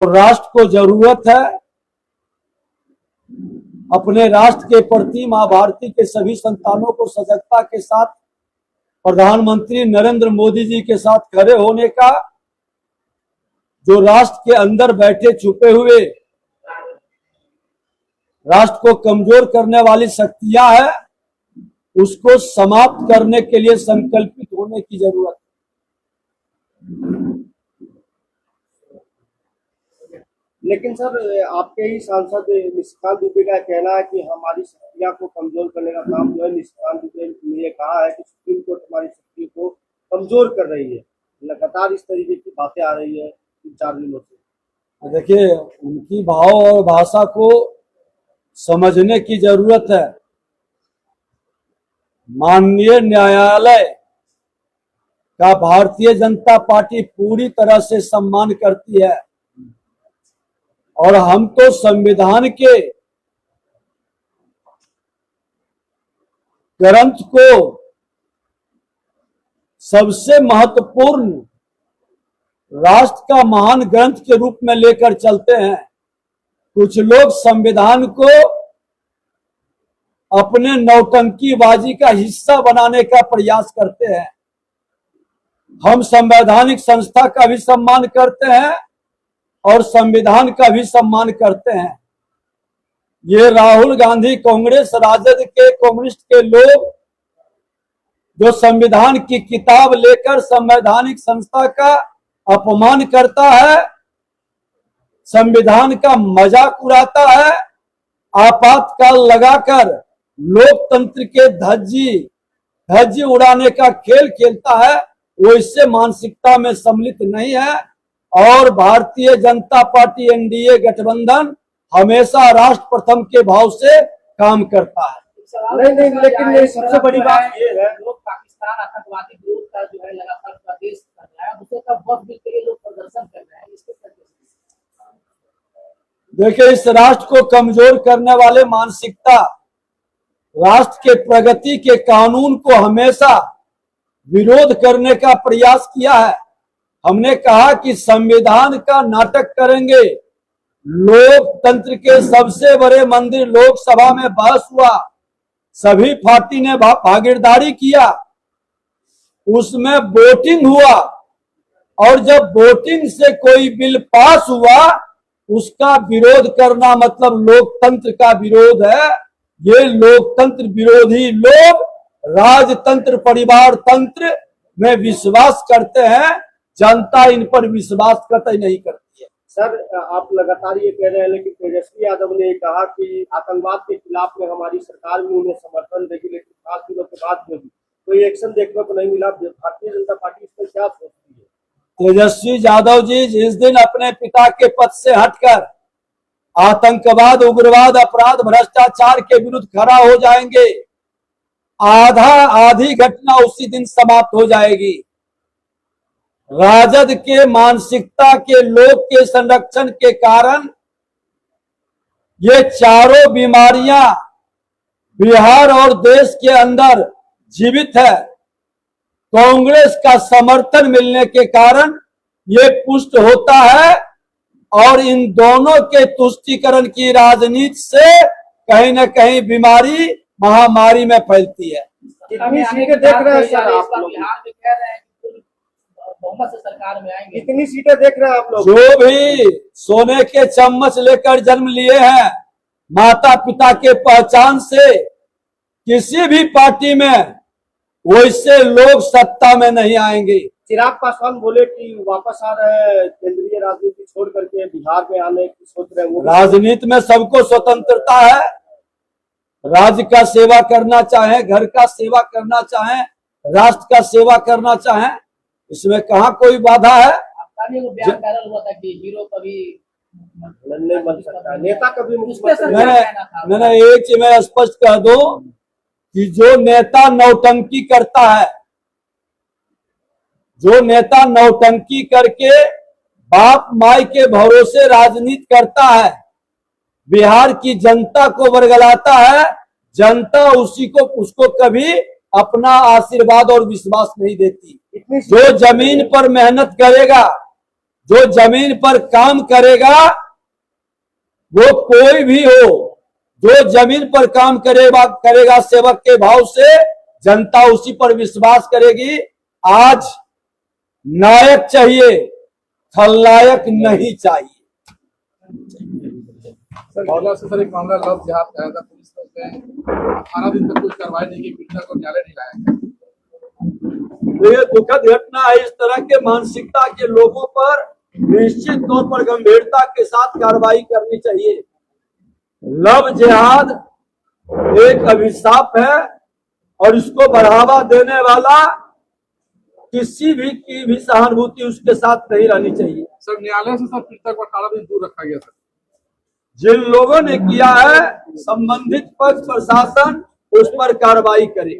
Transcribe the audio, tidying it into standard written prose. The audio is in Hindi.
राष्ट्र को जरूरत है अपने राष्ट्र के प्रति मां भारती के सभी संतानों को सजगता के साथ प्रधानमंत्री नरेंद्र मोदी जी के साथ खड़े होने का। जो राष्ट्र के अंदर बैठे छुपे हुए राष्ट्र को कमजोर करने वाली शक्तियां हैं, उसको समाप्त करने के लिए संकल्पित होने की जरूरत है। लेकिन सर, आपके ही सांसद निशिकांत दुबे का कहना है कि हमारी शक्तियां को कमजोर करने का काम जो है निशिकांत दुबे ने कहा है कि सुप्रीम कोर्ट हमारी शक्ति को कमजोर कर रही है। लगातार इस तरीके की बातें आ रही है 4 दिनों से। देखिए, उनकी भाव और भाषा को समझने की जरूरत है। माननीय न्यायालय का भारतीय जनता पार्टी पूरी तरह से सम्मान करती है और हम तो संविधान के ग्रंथ को सबसे महत्वपूर्ण राष्ट्र का महान ग्रंथ के रूप में लेकर चलते हैं। कुछ लोग संविधान को अपने नौटंकीबाजी का हिस्सा बनाने का प्रयास करते हैं। हम संवैधानिक संस्था का भी सम्मान करते हैं और संविधान का भी सम्मान करते हैं। ये राहुल गांधी, कांग्रेस, राजद के कम्युनिस्ट के लोग जो संविधान की किताब लेकर संवैधानिक संस्था का अपमान करता है, संविधान का मजाक उड़ाता है, आपातकाल लगाकर लोकतंत्र के धज्जी उड़ाने का खेल खेलता है, वो इससे मानसिकता में सम्मिलित नहीं है। और भारतीय जनता पार्टी एनडीए गठबंधन हमेशा राष्ट्र प्रथम के भाव से काम करता है। नहीं, लेकिन ये सबसे बड़ी बात ये है, लोग पाकिस्तान आतंकवादी ग्रुप का जो है लगातार प्रदेश कर रहा है, उसे तब वक्त भी कई लोग प्रदर्शन कर रहे हैं। इसके देखिए, इस राष्ट्र को कमजोर करने वाले मानसिकता राष्ट्र के प्रगति के कानून को हमेशा विरोध करने का प्रयास किया है। हमने कहा कि संविधान का नाटक करेंगे। लोकतंत्र के सबसे बड़े मंदिर लोकसभा में बहस हुआ, सभी पार्टी ने भागीदारी किया, उसमें वोटिंग हुआ और जब वोटिंग से कोई बिल पास हुआ उसका विरोध करना मतलब लोकतंत्र का विरोध है। ये लोकतंत्र विरोधी लोग राजतंत्र परिवार तंत्र में विश्वास करते हैं, जनता इन पर विश्वास कतई नहीं करती है। सर, आप लगातार ये कह रहे हैं, लेकिन तेजस्वी यादव ने कहा कि आतंकवाद के खिलाफ में हमारी सरकार भी उन्हें समर्थन देगी, लेकिन 5 दिनों के बाद में भी कोई एक्शन देखने को नहीं मिला। भारतीय जनता पार्टी इस पर क्या सोचती है? तेजस्वी यादव जी जिस दिन अपने पिता के पद से हटकर आतंकवाद, उग्रवाद, अपराध, भ्रष्टाचार के विरुद्ध खड़ा हो जाएंगे, आधी घटना उसी दिन समाप्त हो जाएगी। राजद के मानसिकता के लोग के संरक्षण के कारण ये चारों बीमारियां बिहार और देश के अंदर जीवित है। कांग्रेस का समर्थन मिलने के कारण ये पुष्ट होता है और इन दोनों के तुष्टीकरण की राजनीति से कहीं न कहीं बीमारी महामारी में फैलती है। कितनी सीटें देख रहे हैं सर आप लोग? बिहार में कह रहे हैं कि बहुमत से सरकार में आएंगे। कितनी सीटें देख रहे हैं आप लोग? जो भी सोने के चम्मच लेकर जन्म लिए हैं, माता पिता के पहचान से किसी भी पार्टी में वैसे लोग सत्ता में नहीं आएंगे। चिराग पासवान बोले कि वापस आ रहे हैं, केंद्रीय राजनीति छोड़ करके बिहार में आने की सोच रहे हैं। राजनीति में सबको स्वतंत्रता है, राज्य का सेवा करना चाहे, घर का सेवा करना चाहे, राष्ट्र का सेवा करना चाहे, इसमें कहाँ कोई बाधा है। आपका भी वो बयान वायरल हुआ था कि हीरो कभी नहीं बन सकता, नेता कभी मैंने एक चीज मैं स्पष्ट कह दूं कि जो नेता नौटंकी करता है, जो नेता नौटंकी करके बाप माई के भरोसे राजनीति करता है, बिहार की जनता को बरगलाता है, जनता उसको कभी अपना आशीर्वाद और विश्वास नहीं देती। जो जमीन पर मेहनत करेगा, जो जमीन पर काम करेगा, वो कोई भी हो, जो जमीन पर काम करेगा सेवक के भाव से, जनता उसी पर विश्वास करेगी। आज नायक चाहिए, खलनायक नहीं चाहिए। सर हौला से सर एक मामला लव जिहाद का आया था, पुलिस ने उसमें 18 दिन तक कोई कार्रवाई नहीं की, पीड़िता को न्यायालय नहीं लाया। तो ये दुखद घटना है। इस तरह के मानसिकता के लोगों पर निश्चित तौर पर गंभीरता के साथ कार्रवाई करनी चाहिए। लव जिहाद एक अभिशाप है और इसको बढ़ावा देने वाला किसी भी की भी सहानुभूति उसके साथ नहीं रहनी चाहिए। सर न्यायालय से सर पीड़िता को 18 दिन दूर रखा गया सर। जिन लोगों ने किया है, संबंधित पक्ष प्रशासन उस पर कार्रवाई करे।